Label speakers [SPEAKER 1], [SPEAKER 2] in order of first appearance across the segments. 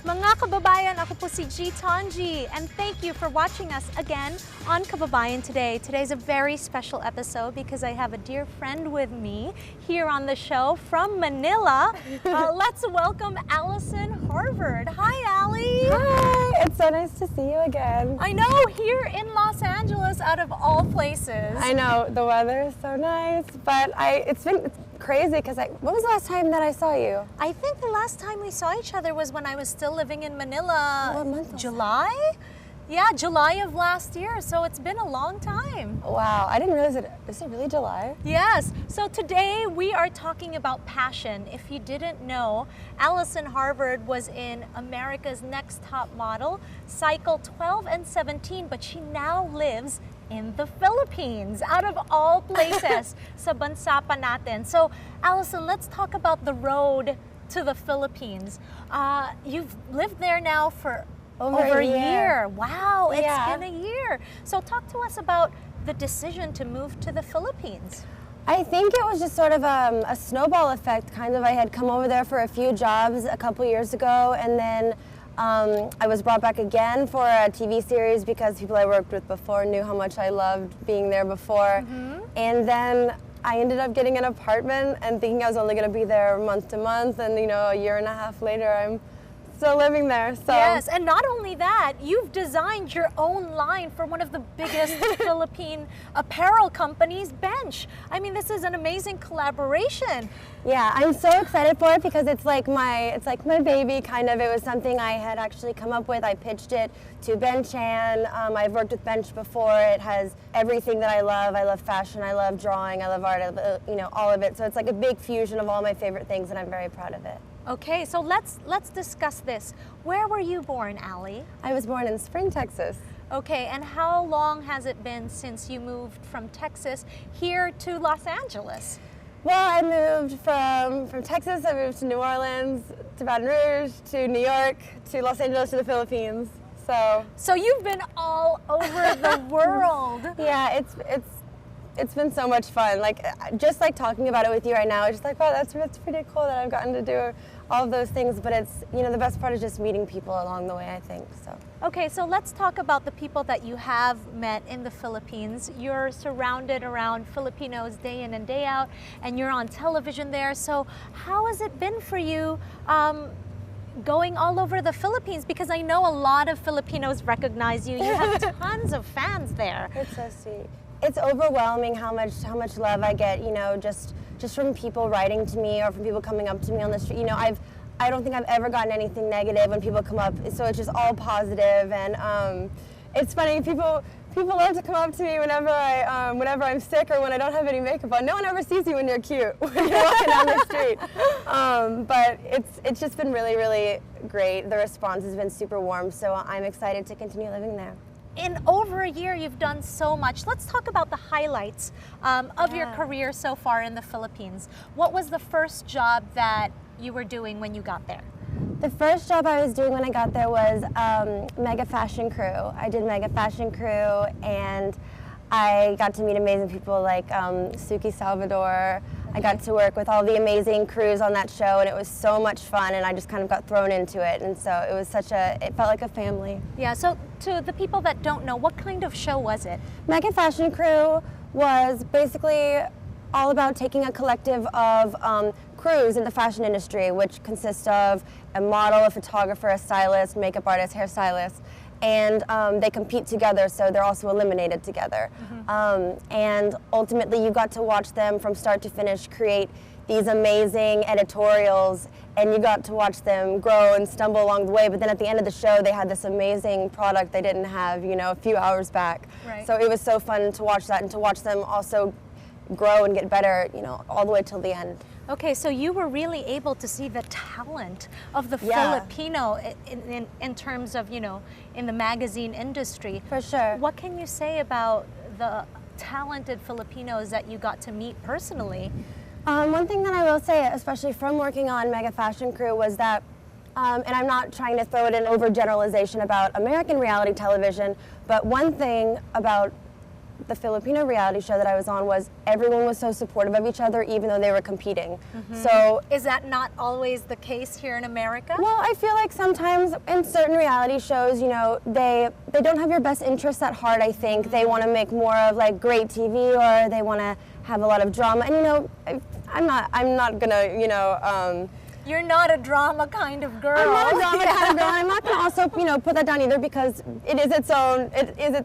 [SPEAKER 1] Mga kababayan, ako po si G. Tonji, and thank you for watching us again on Kababayan Today. Today's a very special episode because I have a dear friend with me here on the show from Manila. Let's welcome Allison Harvard. Hi, Allie.
[SPEAKER 2] Hi, it's so nice to see you again.
[SPEAKER 1] I know, here in Los Angeles, out of all places.
[SPEAKER 2] I know, the weather is so nice, but it's crazy because when was the last time that I saw you?
[SPEAKER 1] I think the last time we saw each other was when I was still living in Manila.
[SPEAKER 2] What month was
[SPEAKER 1] July? Yeah, July of last year, so it's been a long time.
[SPEAKER 2] Wow, I didn't realize is it really July?
[SPEAKER 1] Yes, so today we are talking about passion. If you didn't know, Allison Harvard was in America's Next Top Model, cycle 12 and 17, but she now lives in the Philippines, out of all places, sa bansa pa natin. So, Allison, let's talk about the road to the Philippines. You've lived there now for over a year. Wow, it's been a year. So talk to us about the decision to move to the Philippines.
[SPEAKER 2] I think it was just sort of a snowball effect, kind of. I had come over there for a few jobs a couple years ago, and then I was brought back again for a TV series because people I worked with before knew how much I loved being there before. And then I ended up getting an apartment and thinking I was only going to be there month to month, and a year and a half later I'm still living there. So.
[SPEAKER 1] Yes, and not only that, you've designed your own line for one of the biggest Philippine apparel companies, Bench. I mean, this is an amazing collaboration.
[SPEAKER 2] Yeah, I'm so excited for it because it's like my baby, kind of. It was something I had actually come up with. I pitched it to Bench, and I've worked with Bench before. It has everything that I love. I love fashion, I love drawing, I love art, all of it. So it's like a big fusion of all my favorite things, and I'm very proud of it.
[SPEAKER 1] Okay, so let's discuss this. Where were you born, Allie?
[SPEAKER 2] I was born in Spring, Texas.
[SPEAKER 1] Okay, and how long has it been since you moved from Texas here to Los Angeles?
[SPEAKER 2] Well, I moved from Texas, I moved to New Orleans, to Baton Rouge, to New York, to Los Angeles, to the Philippines.
[SPEAKER 1] So you've been all over the world.
[SPEAKER 2] Yeah, it's been so much fun. Just talking about it with you right now, it's just like, wow, that's pretty cool that I've gotten to do all of those things. But it's, the best part is just meeting people along the way, I think. So.
[SPEAKER 1] Okay, so let's talk about the people that you have met in the Philippines. You're surrounded around Filipinos day in and day out, and you're on television there. So how has it been for you going all over the Philippines? Because I know a lot of Filipinos recognize you. You have tons of fans there.
[SPEAKER 2] It's so sweet. It's overwhelming how much love I get, just from people writing to me or from people coming up to me on the street. I don't think I've ever gotten anything negative when people come up, so it's just all positive. And it's funny, people love to come up to me whenever I'm sick or when I don't have any makeup on. No one ever sees you when you're cute when you're walking down the street. But it's just been really, really great. The response has been super warm, so I'm excited to continue living there.
[SPEAKER 1] In over a year, you've done so much. Let's talk about the highlights of your career so far in the Philippines. What was the first job that you were doing when you got there?
[SPEAKER 2] The first job I was doing when I got there was Mega Fashion Crew. I did Mega Fashion Crew, and I got to meet amazing people like Suki Salvador. I got to work with all the amazing crews on that show, and it was so much fun, and I just kind of got thrown into it, and so it was it felt like a family.
[SPEAKER 1] Yeah, so to the people that don't know, what kind of show was it?
[SPEAKER 2] Mega Fashion Crew was basically all about taking a collective of crews in the fashion industry, which consists of a model, a photographer, a stylist, makeup artist, hairstylist, and they compete together, so they're also eliminated together. And ultimately, you got to watch them from start to finish create these amazing editorials, and you got to watch them grow and stumble along the way. But then at the end of the show, they had this amazing product they didn't have, a few hours back.
[SPEAKER 1] Right.
[SPEAKER 2] So it was so fun to watch that and to watch them also grow and get better, all the way till the end.
[SPEAKER 1] Okay, so you were really able to see the talent of the Filipino in terms of, in the magazine industry.
[SPEAKER 2] For sure.
[SPEAKER 1] What can you say about the talented Filipinos that you got to meet personally?
[SPEAKER 2] One thing that I will say, especially from working on Mega Fashion Crew, was that, and I'm not trying to throw it in overgeneralization about American reality television, but one thing about the Filipino reality show that I was on was everyone was so supportive of each other, even though they were competing. So
[SPEAKER 1] Is that not always the case here in America?
[SPEAKER 2] well, I feel like sometimes in certain reality shows, you know, they don't have your best interests at heart, I think. They want to make more of like great TV, or they want to have a lot of drama. And you know, I'm not gonna, you know,
[SPEAKER 1] You're not a drama kind of girl.
[SPEAKER 2] I'm not a drama kind of girl. I'm not gonna also, you know, put that down either, because it is its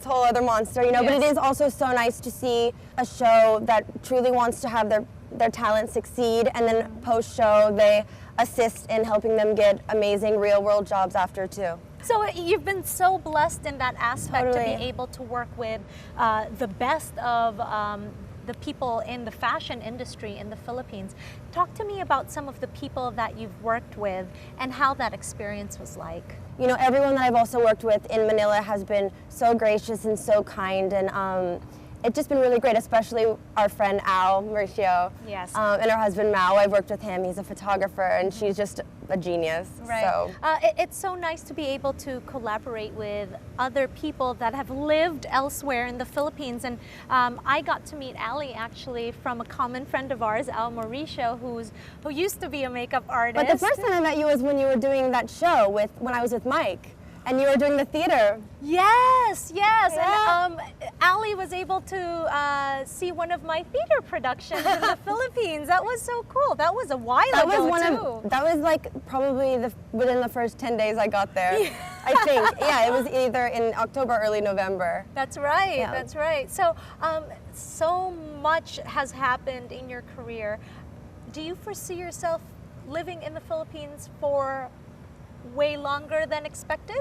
[SPEAKER 2] whole other monster, you know. But it is also so nice to see a show that truly wants to have their talent succeed, and then post-show they assist in helping them get amazing real-world jobs after too.
[SPEAKER 1] So you've been so blessed in that aspect to
[SPEAKER 2] Totally.
[SPEAKER 1] be able to work with the best of the people in the fashion industry in the Philippines. Talk to me about some of the people that you've worked with and how that experience was like.
[SPEAKER 2] You know, everyone that I've also worked with in Manila has been so gracious and so kind, and it's just been really great, especially our friend Al Mauricio.
[SPEAKER 1] Yes.
[SPEAKER 2] And her husband Mao. I've worked with him. He's a photographer, and she's just a genius.
[SPEAKER 1] Right.
[SPEAKER 2] So.
[SPEAKER 1] It's so nice to be able to collaborate with other people that have lived elsewhere in the Philippines. And I got to meet Ali actually from a common friend of ours, Al Mauricio, who used to be a makeup artist.
[SPEAKER 2] But the first time I met you was when you were doing that show when I was with Mike, and you were doing the theater.
[SPEAKER 1] Yes.
[SPEAKER 2] Yeah.
[SPEAKER 1] And Ali was able to see one of my theater productions in the Philippines. That was so cool. That was a while ago, too.
[SPEAKER 2] That was like probably within the first 10 days I got there. I think. Yeah, it was either in October or early November.
[SPEAKER 1] That's right.
[SPEAKER 2] Yeah.
[SPEAKER 1] That's right. So, so much has happened in your career. Do you foresee yourself living in the Philippines for way longer than expected?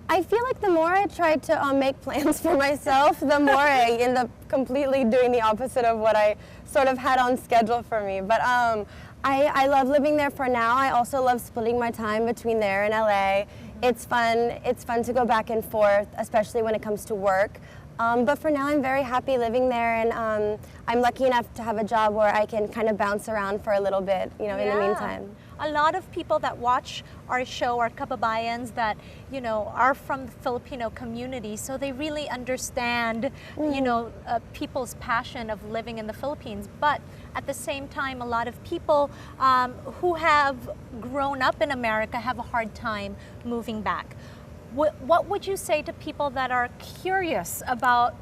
[SPEAKER 2] I feel like the more I try to make plans for myself, the more I end up completely doing the opposite of what I sort of had on schedule for me. But I love living there for now. I also love splitting my time between there and LA. It's fun. It's fun to go back and forth, especially when it comes to work. But for now, I'm very happy living there, and I'm lucky enough to have a job where I can kind of bounce around for a little bit, you know, in the meantime.
[SPEAKER 1] A lot of people that watch our show are Kababayans that, you know, are from the Filipino community, so they really understand, you know, people's passion of living in the Philippines. But at the same time, a lot of people who have grown up in America have a hard time moving back. What would you say to people that are curious about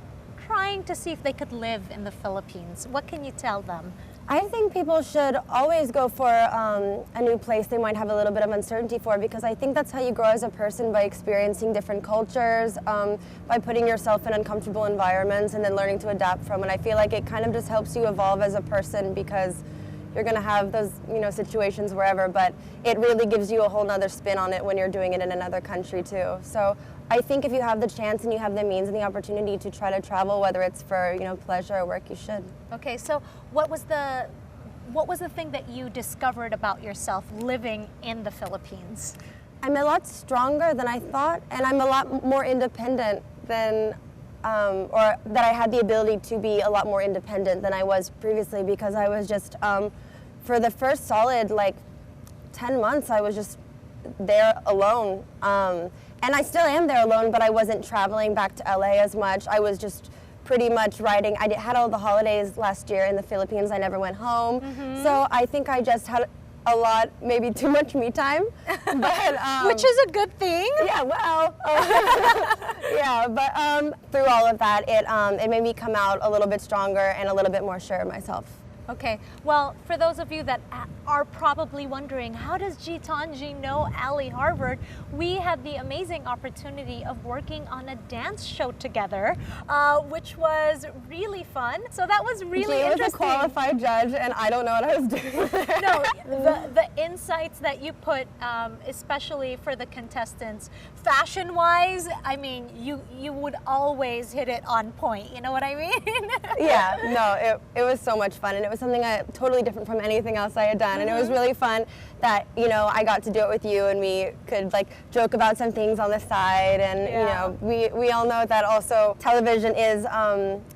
[SPEAKER 1] trying to see if they could live in the Philippines? What can you tell them?
[SPEAKER 2] I think people should always go for a new place they might have a little bit of uncertainty for, because I think that's how you grow as a person, by experiencing different cultures, by putting yourself in uncomfortable environments and then learning to adapt from it. I feel like it kind of just helps you evolve as a person, because you're going to have those, you know, situations wherever, but it really gives you a whole nother spin on it when you're doing it in another country too. So I think if you have the chance and you have the means and the opportunity to try to travel, whether it's for, you know, pleasure or work, you should.
[SPEAKER 1] Okay, so what was the thing that you discovered about yourself living in the Philippines?
[SPEAKER 2] I'm a lot stronger than I thought, and I'm a lot more independent than or that I had the ability to be a lot more independent than I was previously, because I was just, for the first solid like 10 months, I was just there alone. And I still am there alone, but I wasn't traveling back to LA as much. I was just pretty much riding. I had all the holidays last year in the Philippines. I never went home. So I think I just had a lot, maybe too much me time. But,
[SPEAKER 1] which is a good thing.
[SPEAKER 2] Yeah, well, yeah, but through all of that, it made me come out a little bit stronger and a little bit more sure of myself.
[SPEAKER 1] Okay, well, for those of you that are probably wondering, how does Gitanji know Ali Harvard? We had the amazing opportunity of working on a dance show together, which was really fun. So that was really interesting.
[SPEAKER 2] I was a qualified judge, and I don't know what I was doing there.
[SPEAKER 1] No, the insights that you put, especially for the contestants, fashion-wise, I mean, you would always hit it on point. You know what I mean?
[SPEAKER 2] Yeah, no, it was so much fun, and it was something totally different from anything else I had done, and it was really fun that, you know, I got to do it with you, and we could like joke about some things on the side, and you know, we all know that also television is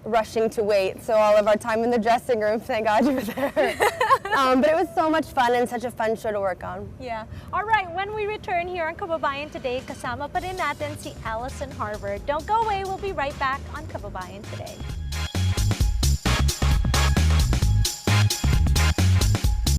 [SPEAKER 2] rushing to wait, so all of our time in the dressing room, thank God you were there. But it was so much fun and such a fun show to work on.
[SPEAKER 1] Yeah. All right, when we return here on Kababayan Today, kasama pa rin natin si Allison Harvard. Don't go away, we'll be right back on Kababayan Today.